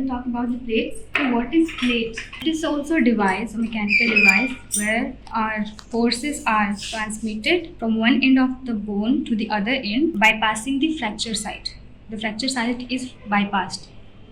we'll talk about the plates. So what is plate? It is also a device, a mechanical device, where our forces are transmitted from one end of the bone to the other end by passing the fracture site. The fracture site is bypassed.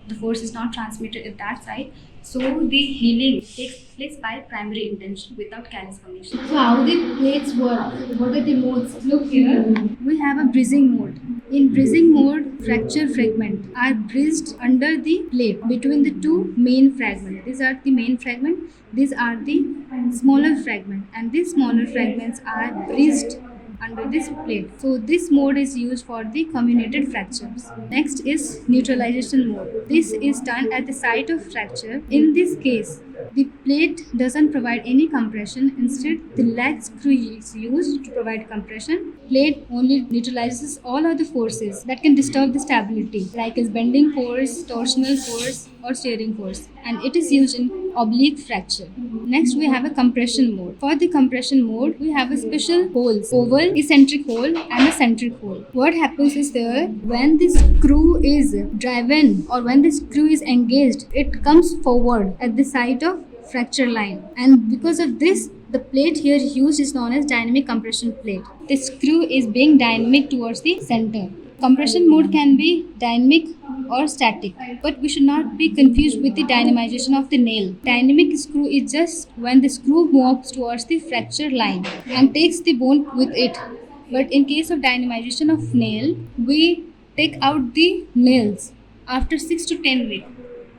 The force is not transmitted at that side. So the healing takes place by primary intention without callus formation. So how the plates work? What are the modes? Look here, we have a bridging mode. In bridging mode, fracture fragments are bridged under the plate between the two main fragments. These are the main fragment, these are the smaller fragment, and these smaller fragments are bridged under this plate. So this mode is used for the comminuted fractures. Next is neutralization mode. This is done at the site of fracture. In this case, the plate doesn't provide any compression. Instead, the lag screw is used to provide compression. Plate only neutralizes all other forces that can disturb the stability, like as bending force, torsional force, or shearing force, and it is used in oblique fracture. Next, we have a compression mode. For the compression mode, we have a special holes, oval, eccentric hole, and a centric hole. What happens is there, when the screw is driven or when the screw is engaged, it comes forward at the site of fracture line, and because of this, the plate here used is known as dynamic compression plate. The screw is being dynamic towards the center. Compression mode can be dynamic or static, but we should not be confused with the dynamization of the nail. Dynamic screw is just when the screw moves towards the fracture line and takes the bone with it. But in case of dynamization of nail, we take out the nails after 6 to 10 weeks.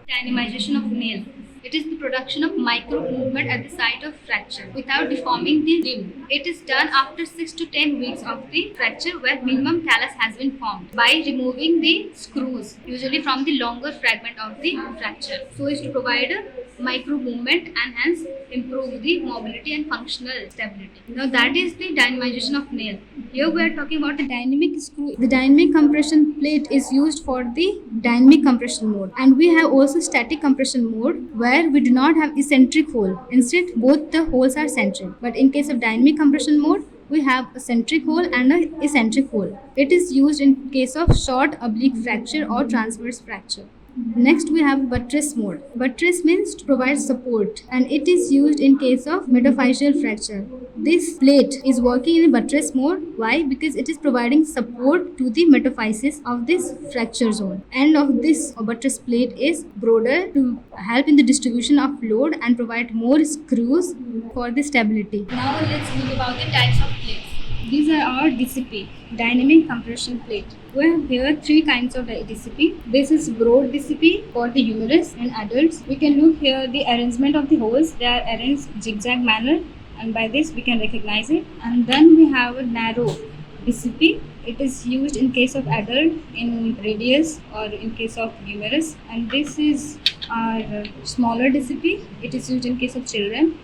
Dynamization of nail. It is the production of micro movement at the site of fracture without deforming the limb. It is done after 6 to 10 weeks of the fracture where minimum callus has been formed by removing the screws, usually from the longer fragment of the fracture, so as to provide a micro movement and hence improve the mobility and functional stability. Now that is the dynamization of nail. Here we are talking about the dynamic screw. The dynamic compression plate is used for the dynamic compression mode, and we have also static compression mode where we do not have eccentric hole. Instead, both the holes are centric. But in case of dynamic compression mode, we have a centric hole and an eccentric hole. It is used in case of short oblique fracture or transverse fracture. Next, we have buttress mode. Buttress means to provide support, and it is used in case of metaphyseal fracture. This plate is working in buttress mode. Why? Because it is providing support to the metaphysis of this fracture zone. End of this buttress plate is broader to help in the distribution of load and provide more screws for the stability. Now let's look about the types of plates. These are our DCP, dynamic compression plate. We have here 3 kinds of DCP. This is broad DCP for the humerus and adults. We can look here the arrangement of the holes. They are arranged zigzag manner, and by this we can recognize it. And then we have a narrow DCP. It is used in case of adult, in radius, or in case of humerus. And this is our smaller DCP. It is used in case of children.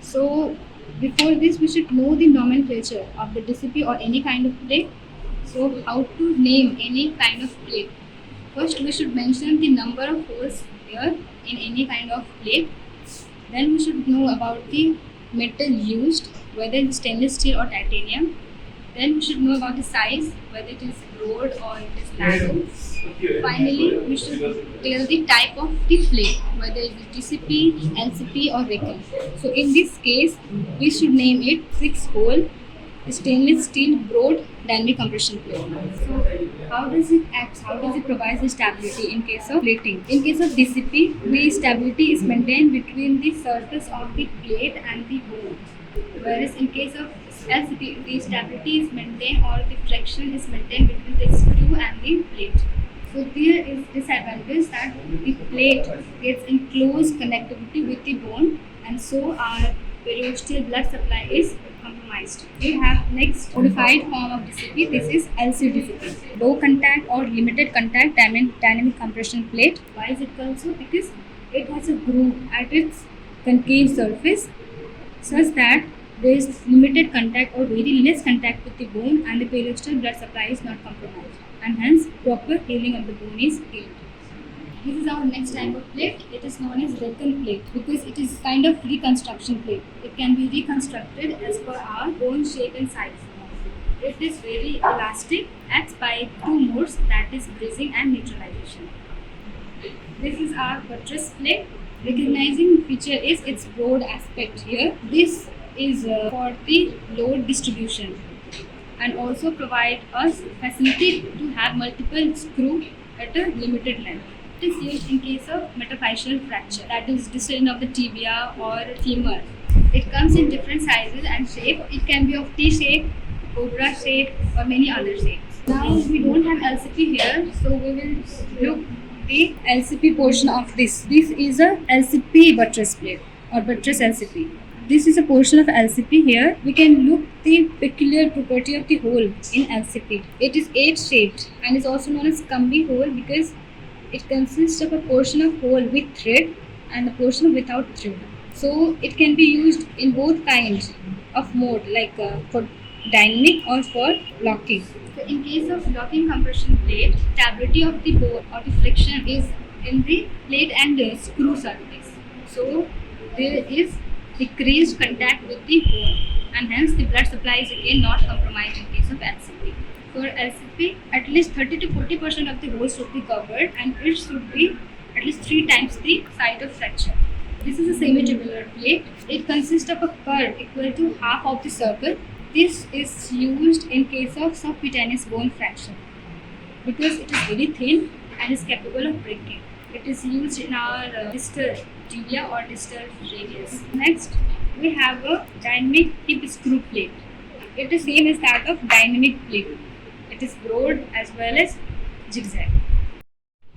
So before this, we should know the nomenclature of the DCP or any kind of plate. So how to name any kind of plate? First, we should mention the number of holes here in any kind of plate. Then we should know about the metal used, whether it is stainless steel or titanium. Then we should know about the size, whether it is broad or it is narrow. Finally, we should tell the type of the plate, whether it is DCP, LCP or Recon. So in this case, we should name it 6-hole stainless steel broad dynamic compression plate. So how does it act? How does it provide the stability in case of plating? In case of DCP, the stability is maintained between the surface of the plate and the bone. Whereas in case of LCP, the stability is maintained or the friction is maintained between the screw and the plate. So there is disadvantage that the plate gets in close connectivity with the bone, and so our periosteal blood supply is compromised. We have next modified form of DCP. This is LCDCP, low contact or limited contact dynamic compression plate. Why is it called so? Because it has a groove at its concave surface such that there is limited contact or very less contact with the bone, and the periosteal blood supply is not compromised, and hence proper healing of the bone is gained. This is our next type of plate. It is known as Recon plate because it is kind of reconstruction plate. It can be reconstructed as per our bone shape and size. It is very elastic, acts by 2 modes, that is bridging and neutralization. This is our buttress plate. Recognizing feature is its broad aspect here. This is for the load distribution and also provide us facility to have multiple screw at a limited length. It is used in case of metaphyseal fracture, that is distal of the tibia or femur. It comes in different sizes and shape. It can be of T shape, cobra shape, or many other shapes. Now we don't have LCP here, so we will look the LCP portion of this. This is a LCP buttress plate or buttress LCP. This is a portion of LCP here. We can look the peculiar property of the hole in LCP. It is eight shaped and is also known as combi hole because it consists of a portion of hole with thread and a portion without thread. So it can be used in both kinds of mode, like for dynamic or for locking. So in case of locking compression plate, stability of the bore or the friction is in the plate and the screw surface. So there is decreased contact with the bone and hence the blood supply is again not compromised in case of LCP. For LCP, at least 30 to 40% of the hole should be covered and it should be at least 3 times the site of fracture. This is a semi-tubular plate. It consists of a curve equal to half of the circle. This is used in case of subcutaneous bone fracture because it is very thin and is capable of breaking. It is used in our distal tibia or distal radius. Next, we have a dynamic tip screw plate. It is same as that of dynamic plate. It is broad as well as zigzag.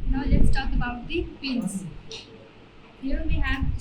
Now let's talk about the pins. Here we have